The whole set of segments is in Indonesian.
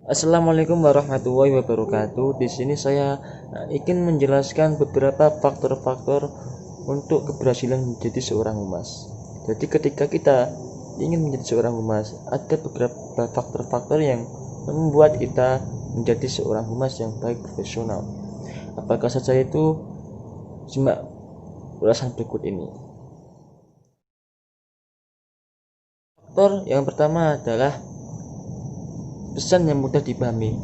Assalamualaikum warahmatullahi wabarakatuh. Di sini saya ingin menjelaskan beberapa faktor-faktor untuk keberhasilan menjadi seorang humas. Jadi ketika kita ingin menjadi seorang humas, ada beberapa faktor-faktor yang membuat kita menjadi seorang humas yang baik profesional. Apakah saja itu? Simak ulasan berikut ini. Faktor yang pertama adalah pesan yang mudah dipahami.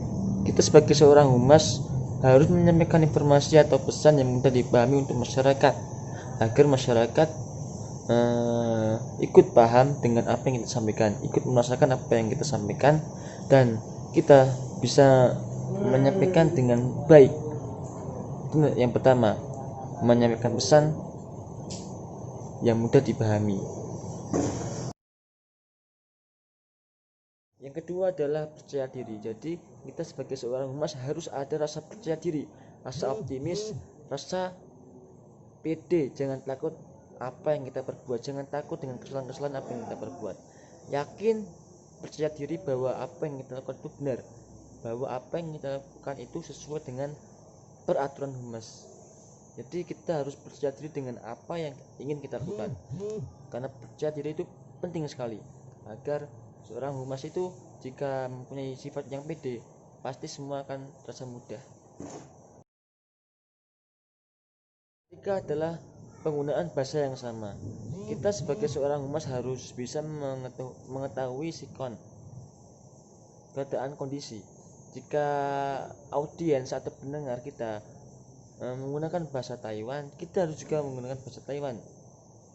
Kita sebagai seorang humas harus menyampaikan informasi atau pesan yang mudah dipahami untuk masyarakat agar masyarakat ikut paham dengan apa yang kita sampaikan, ikut merasakan apa yang kita sampaikan, dan kita bisa menyampaikan dengan baik. Itu yang pertama, menyampaikan pesan yang mudah dipahami. Yang kedua adalah percaya diri. Jadi kita sebagai seorang humas harus ada rasa percaya diri, rasa optimis, rasa pede. Jangan takut apa yang kita perbuat, jangan takut dengan kesalahan-kesalahan apa yang kita perbuat. Yakin, percaya diri bahwa apa yang kita lakukan itu benar, bahwa apa yang kita lakukan itu sesuai dengan peraturan humas. Jadi kita harus percaya diri dengan apa yang ingin kita lakukan, karena percaya diri itu penting sekali agar seorang humas itu jika mempunyai sifat yang pede, pasti semua akan terasa mudah. Ketiga adalah penggunaan bahasa yang sama. Kita sebagai seorang humas harus bisa mengetahui sikon, keadaan kondisi. Jika audiens atau pendengar kita menggunakan bahasa Taiwan, kita harus juga menggunakan bahasa Taiwan.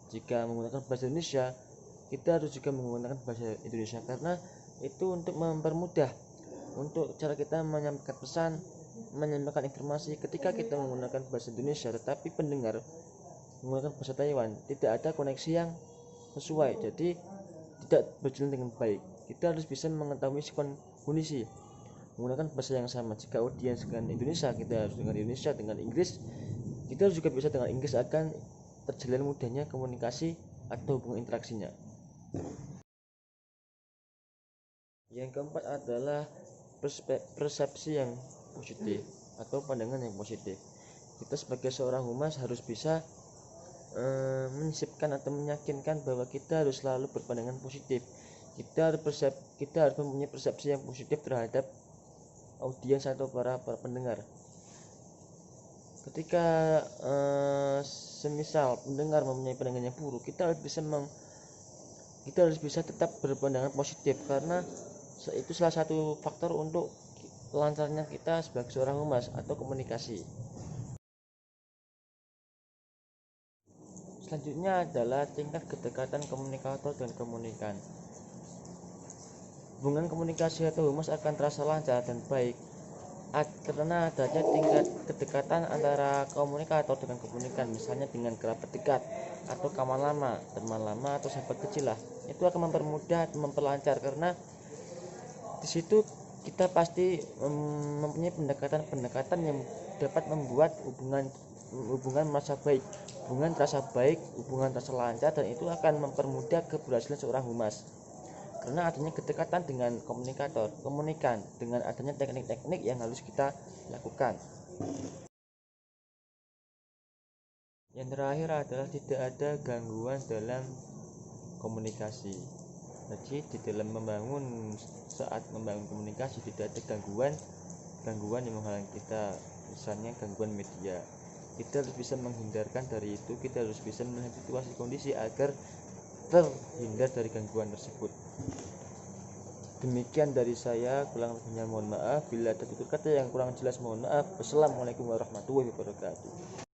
Jika menggunakan bahasa Indonesia, kita harus juga menggunakan bahasa Indonesia, karena itu untuk mempermudah untuk cara kita menyampaikan pesan, menyampaikan informasi. Ketika kita menggunakan bahasa Indonesia tetapi pendengar menggunakan bahasa Taiwan, tidak ada koneksi yang sesuai, jadi tidak berjalan dengan baik. Kita harus bisa mengetahui kondisi menggunakan bahasa yang sama. Jika audiens dengan Indonesia, kita harus dengan Indonesia. Dengan Inggris, kita harus juga bisa dengan Inggris, akan terjalin mudahnya komunikasi atau hubungan interaksinya. Yang keempat adalah persepsi yang positif atau pandangan yang positif. Kita sebagai seorang humas harus bisa menyisipkan atau meyakinkan bahwa kita harus selalu berpandangan positif. Kita harus mempunyai persepsi yang positif terhadap audiens atau para pendengar. Ketika semisal pendengar mempunyai pandangan yang buruk, kita harus bisa tetap berpandangan positif, karena itu salah satu faktor untuk lancarnya kita sebagai seorang humas atau komunikasi. Selanjutnya adalah tingkat kedekatan komunikator dan komunikan. Hubungan komunikasi atau humas akan terasa lancar dan baik karena adanya tingkat kedekatan antara komunikator dengan komunikan, misalnya dengan kerabat dekat atau kawan lama, teman lama, atau sahabat kecil lah. Itu akan mempermudah, memperlancar, karena di situ kita pasti mempunyai pendekatan yang dapat membuat hubungan merasa baik, hubungan terasa baik, hubungan terasa lancar, dan itu akan mempermudah keberhasilan seorang humas. Karena adanya kedekatan dengan komunikan, dengan adanya teknik-teknik yang harus kita lakukan. Yang terakhir adalah tidak ada gangguan dalam komunikasi. Jadi di dalam saat membangun komunikasi tidak ada gangguan yang menghalangi kita, misalnya gangguan media. Kita harus bisa menghindarkan dari itu. Kita harus bisa melihat situasi kondisi agar terhindar dari gangguan tersebut. Demikian dari saya, kurang lebihnya mohon maaf. Bila ada tutur kata yang kurang jelas, mohon maaf. Wassalamualaikum warahmatullahi wabarakatuh.